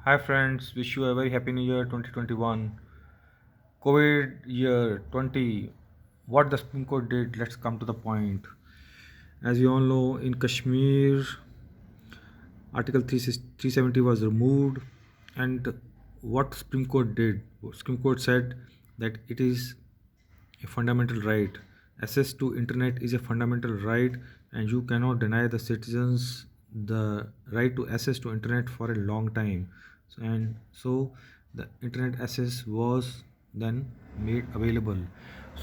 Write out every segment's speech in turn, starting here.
Hi friends, wish you a very happy new year 2021. COVID year 20. What the Supreme Court did, let's come to the point. As you all know, in Kashmir, Article 370 was removed, and what Supreme Court did, Supreme Court said that it is a fundamental right. Access to internet is a fundamental right, and you cannot deny the citizens the right to access to internet for a long time. And so the internet access was then made available.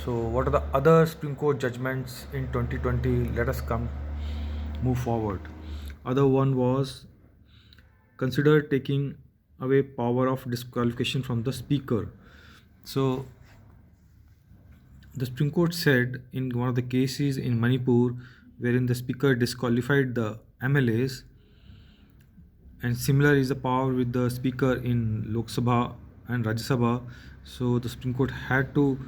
So what are the other Supreme Court judgments in 2020? Let us come move forward. Other one was consider taking away power of disqualification from the speaker. So the Supreme Court said in one of the cases in Manipur, wherein the speaker disqualified the MLAs, and similar is the power with the speaker in Lok Sabha and Rajya Sabha. So the Supreme Court had to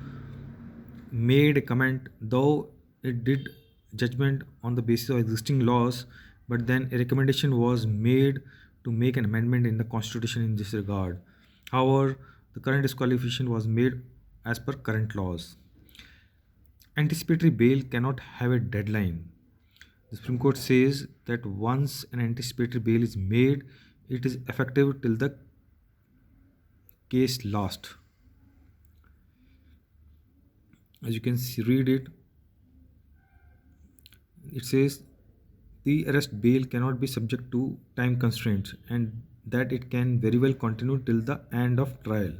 made a comment, though it did judgment on the basis of existing laws, but then a recommendation was made to make an amendment in the constitution in this regard. However, the current disqualification was made as per current laws. Anticipatory bail cannot have a deadline. The Supreme Court says that once an anticipatory bail is made, it is effective till the case lasts. As you can see, read it, it says the arrest bail cannot be subject to time constraints and that it can very well continue till the end of trial.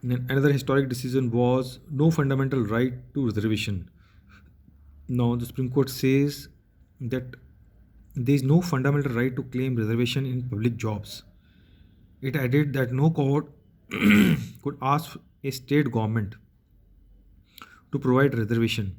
Then another historic decision was no fundamental right to reservation. Now the Supreme Court says that there is no fundamental right to claim reservation in public jobs. It added that no court could ask a state government to provide reservation.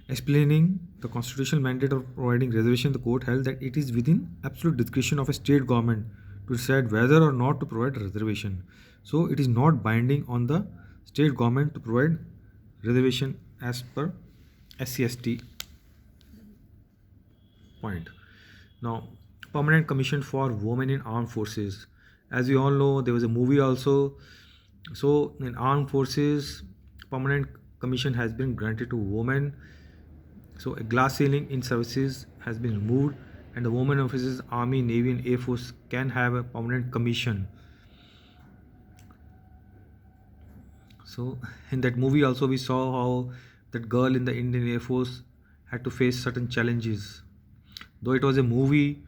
Explaining the constitutional mandate of providing reservation, the court held that it is within absolute discretion of a state government to decide whether or not to provide reservation. So it is not binding on the state government to provide reservation as per SCST point. Now, Permanent Commission for Women in Armed Forces. As we all know, there was a movie also. So in armed forces, Permanent Commission has been granted to women. So a glass ceiling in services has been removed, and the women officers, Army, Navy, and Air Force can have a permanent commission. So in that movie also we saw how that girl in the Indian Air Force had to face certain challenges. Though it was a movie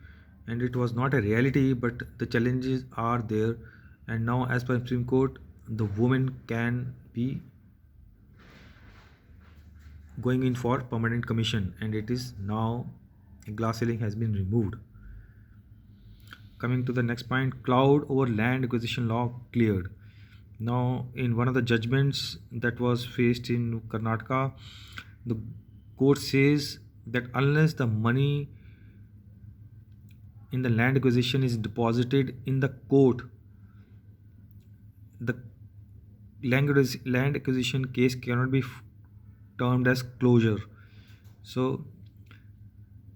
and it was not a reality, but the challenges are there. And now, as per Supreme Court, the woman can be going in for permanent commission, and it is now a glass ceiling has been removed. Coming to the next point, cloud over land acquisition law cleared. Now, in one of the judgments that was faced in Karnataka, the court says that unless the money in the land acquisition is deposited in the court, the land acquisition case cannot be termed as closure. So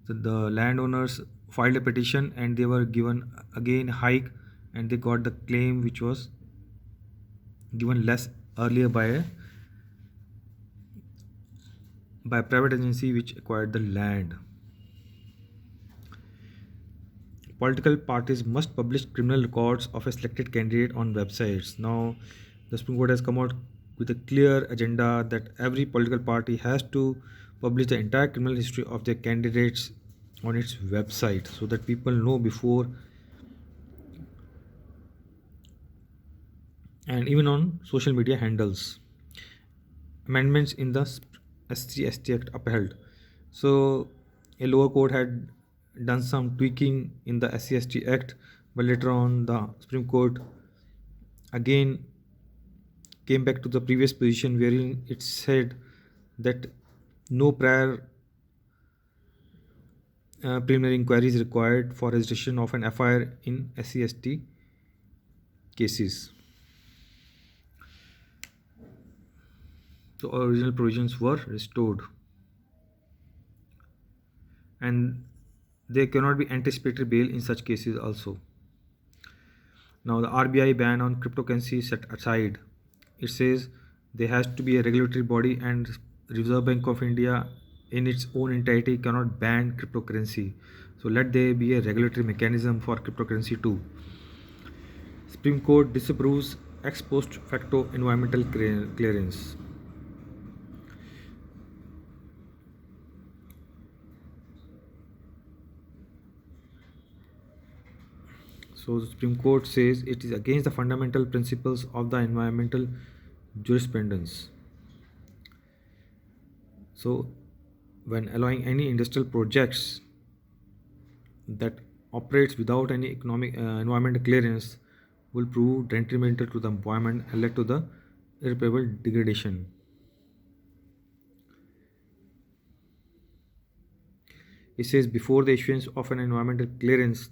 the landowners filed a petition and they were given again hike, and they got the claim which was given less earlier by a private agency which acquired the land. Political parties must publish criminal records of a selected candidate on websites. Now, the Supreme Court has come out with a clear agenda that every political party has to publish the entire criminal history of their candidates on its website so that people know before, and even on social media handles. Amendments in the SC/ST Act upheld. So, a lower court had done some tweaking in the SC/ST Act, but later on, the Supreme Court again came back to the previous position wherein it said that no prior preliminary inquiry is required for registration of an FIR in SC/ST cases. The original provisions were restored, and there cannot be anticipatory bail in such cases also. Now the RBI ban on cryptocurrency set aside. It says there has to be a regulatory body, and Reserve Bank of India in its own entirety cannot ban cryptocurrency. So let there be a regulatory mechanism for cryptocurrency too. Supreme Court disapproves ex post facto environmental clearance. So the Supreme Court says it is against the fundamental principles of the environmental jurisprudence. So when allowing any industrial projects that operates without any economic environmental clearance will prove detrimental to the environment and lead to the irreparable degradation. It says before the issuance of an environmental clearance,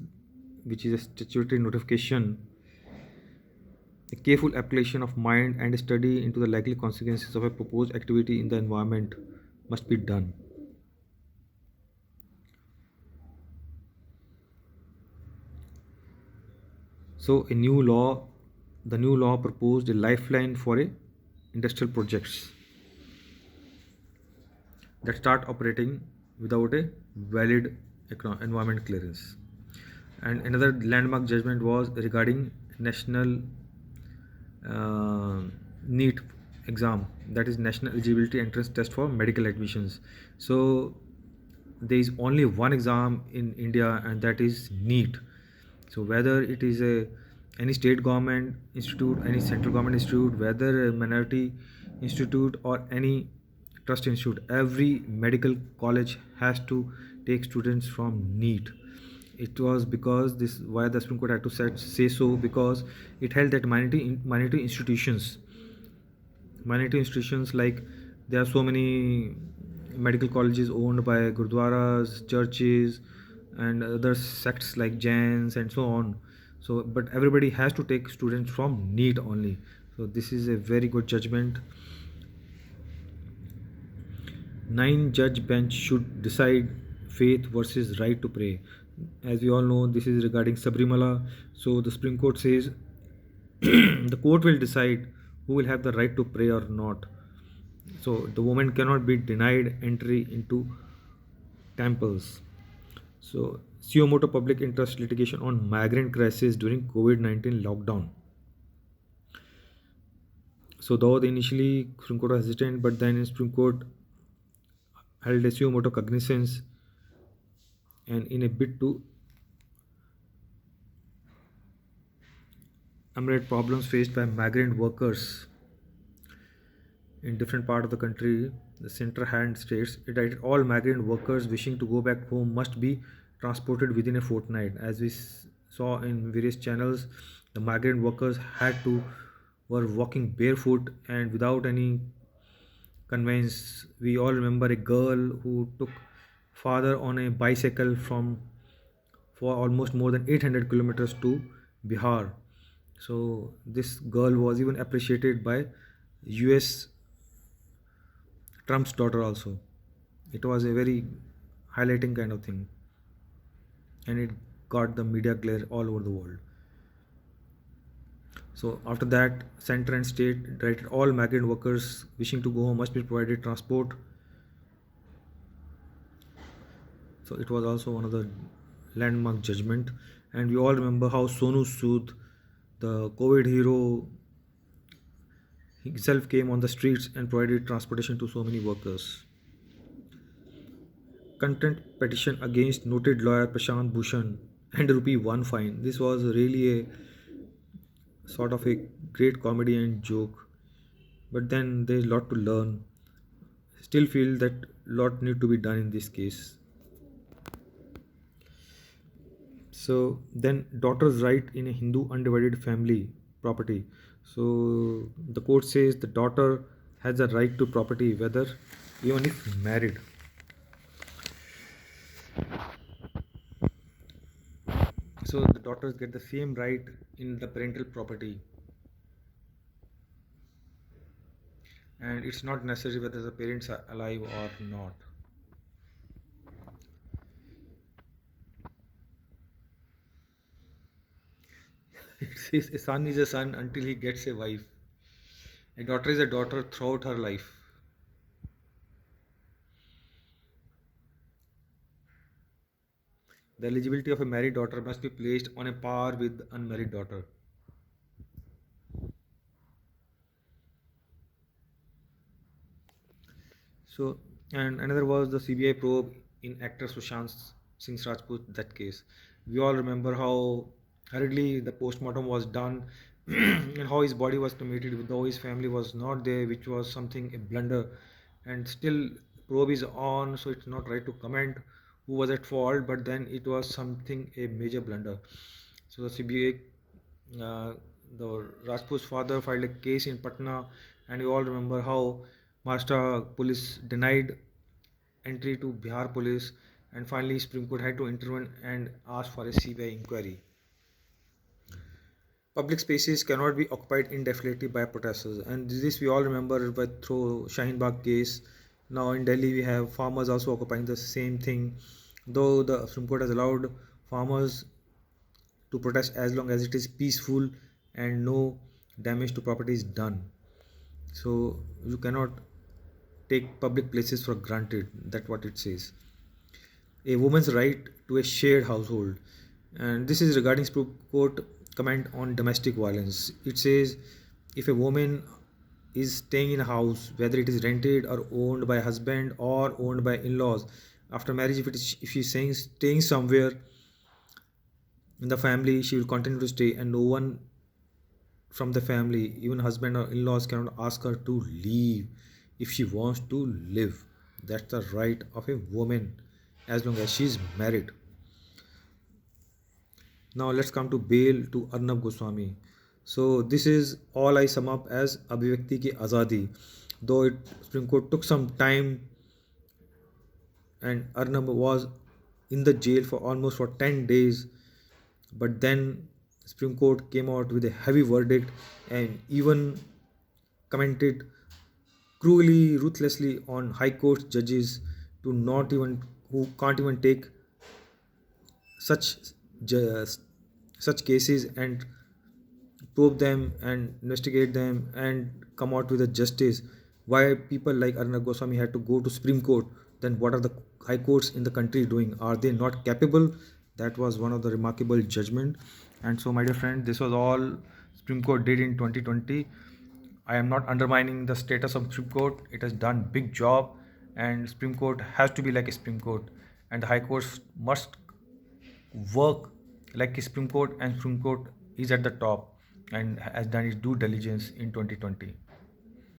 which is a statutory notification, a careful application of mind and a study into the likely consequences of a proposed activity in the environment must be done. So the new law proposed a lifeline for industrial projects that start operating without a valid environment clearance. And another landmark judgment was regarding national NEET exam, that is National Eligibility Entrance Test for medical admissions. So there is only one exam in India, and that is NEET. So whether it is any state government institute, any central government institute, whether a minority institute or any trust institute, every medical college has to take students from NEET. It was because this why the Supreme Court had to say so, because it held that minority institutions, like there are so many medical colleges owned by gurdwaras, churches, and other sects like Jains and so on. So but everybody has to take students from NEET only. So this is a very good judgment. 9-judge bench should decide faith versus right to pray. As we all know, this is regarding Sabrimala. So the Supreme Court says the court will decide who will have the right to pray or not. So the woman cannot be denied entry into temples. So suo motu public interest litigation on migrant crisis during COVID-19 lockdown. So though initially Supreme Court was hesitant, but then Supreme Court held a suo motu cognizance, and in a bid to ameliorate problems faced by migrant workers in different part of the country, the center hand states it that all migrant workers wishing to go back home must be transported within a fortnight. As we saw in various channels, the migrant workers were walking barefoot and without any conveyance. We all remember a girl who took father on a bicycle for almost more than 800 kilometers to Bihar. So this girl was even appreciated by US Trump's daughter also. It was a very highlighting kind of thing, and it got the media glare all over the world. So after that, center and state directed all migrant workers wishing to go home must be provided transport. So it was also one of the landmark judgment. And we all remember how Sonu Sood, the COVID hero, himself came on the streets and provided transportation to so many workers. Content petition against noted lawyer Prashant Bhushan and rupee 1 fine. This was really a sort of a great comedy and joke, but then there is a lot to learn. Still feel that lot need to be done in this case. So then daughter's right in a Hindu undivided family property. So the court says the daughter has a right to property whether even if married. So the daughters get the same right in the parental property, and it's not necessary whether the parents are alive or not. says a son is a son until he gets a wife. A daughter is a daughter throughout her life. The eligibility of a married daughter must be placed on a par with unmarried daughter. So, and another was the CBI probe in actor Sushant Singh Rajput, that case. We all remember how hurriedly the postmortem was done and how his body was cremated, though his family was not there, which was something a blunder. And still, probe is on, so it's not right to comment who was at fault, but then it was something a major blunder. So the CBI, the Rajput's father filed a case in Patna, and you all remember how Maharashtra police denied entry to Bihar police, and finally Supreme Court had to intervene and ask for a CBI inquiry. Public spaces cannot be occupied indefinitely by protesters, and this we all remember but through Shaheen Bagh case. Now in Delhi we have farmers also occupying the same thing, though the Supreme Court has allowed farmers to protest as long as it is peaceful and no damage to property is done. So you cannot take public places for granted. That's what it says. A woman's right to a shared household, and this is regarding Supreme Court comment on domestic violence. It says if a woman is staying in a house, whether it is rented or owned by a husband or owned by in-laws, after marriage, if she's staying somewhere in the family, she will continue to stay, and no one from the family, even husband or in-laws, cannot ask her to leave if she wants to live. That's the right of a woman as long as she is married. Now let's come to bail to Arnab Goswami. So this is all I sum up as Abhivyakti ki Azadi. Though Supreme Court took some time and Arnab was in the jail for almost for 10 days, but then Supreme Court came out with a heavy verdict and even commented cruelly, ruthlessly on High Court judges to not even who can't even take such such cases and probe them and investigate them and come out with a justice. Why people like Arnab Goswami had to go to Supreme Court? Then what are the high courts in the country doing? Are they not capable? That was one of the remarkable judgment. And so, my dear friend, this was all Supreme Court did in 2020. I am not undermining the status of Supreme Court. It has done big job, and Supreme Court has to be like a Supreme Court, and the High Courts must work like a Supreme Court, and Supreme Court is at the top and has done its due diligence in 2020.